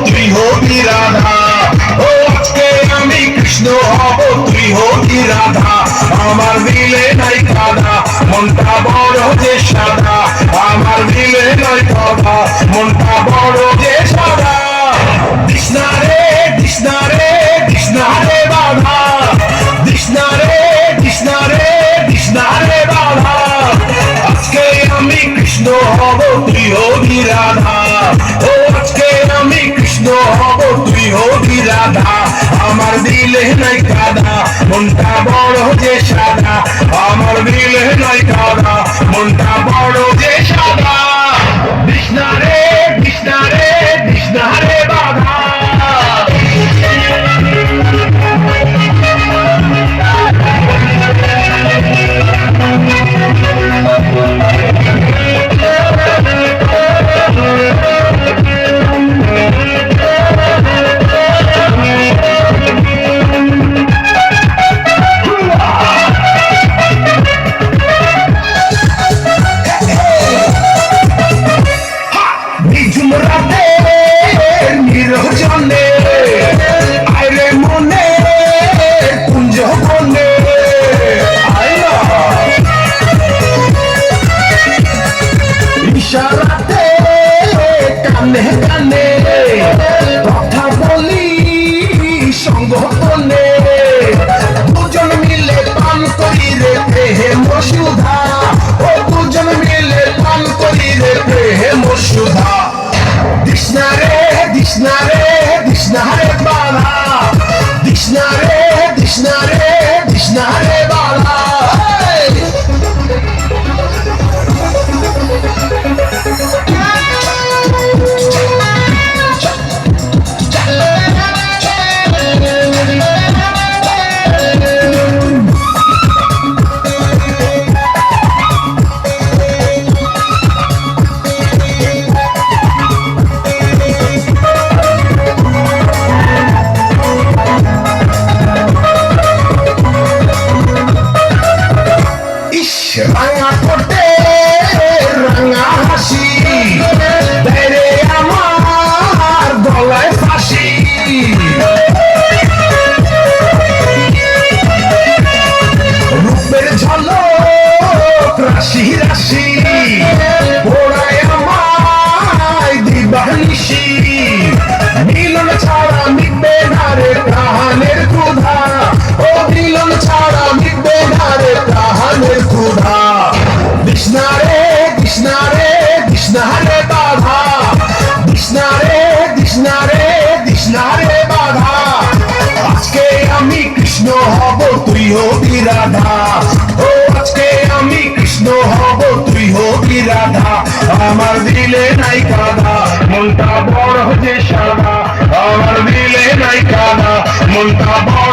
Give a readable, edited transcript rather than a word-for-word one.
তুই হবি রাধা। ও আজকে আমি কৃষ্ণ হব, তুই হবি রাধা। আমার দিলে নাই কাদা, মনটা বড় যে সাদা। আমার দিলে নাই কাদা, মনটা বড় যে সাদা। কৃষ্ণা রে কৃষ্ণা রে কৃষ্ণা রে বাধা, কৃষ্ণা রে কৃষ্ণা রে কৃষ্ণা রে বাধা। আজকে আমি কৃষ্ণ হব, তুই হবি রাধা। ও আজকে আমি কৃষ্ণ হব, তুই হবি রাধা। আমার দিলে নাই কাদা, মনটা বড় যে সাদা। আমার দিলে নাই কাদা, মনটা বড় যে সাদা। কৃষ্ণা রে কৃষ্ণা রে কৃষ্ণা রে বাধা। কানে কানে কথা বলি সঙ্গ বলে, দুজন মিলে পান করি রে প্রেম সুধা। ও দুজন মিলে পান করি রে প্রেম সুধা। কৃষ্ণা রে কৃষ্ণা রে কৃষ্ণা রে বালা, কৃষ্ণা রে কৃষ্ণা রে কৃষ্ণা রে বালা। রাঙা করতে রাঙা হাসি, বেড়ে আমার গলায় ফাঁসি। রূপের ঝলক রাশি রাশি, ওরাই আমায় দিবানিশি। মিলন ছাড়া মিটবে না রে প্রাণের ক্ষুধা। ও মিলন ছাড়া মিটবে না রে প্রাণের ক্ষুধা। কৃষ্ণা রে কৃষ্ণা রে কৃষ্ণা রে বাধা, কৃষ্ণা রে কৃষ্ণা রে কৃষ্ণা রে বাধা। আজকে আমি কৃষ্ণ হব, তুই হবি রাধা। ও আজকে আমি কৃষ্ণ হব, তুই হবি রাধা। আমার দিলে নাই কাদা, মনটা বড় যে সাদা। আমার দিলে নাই কাদা, মনটা বড়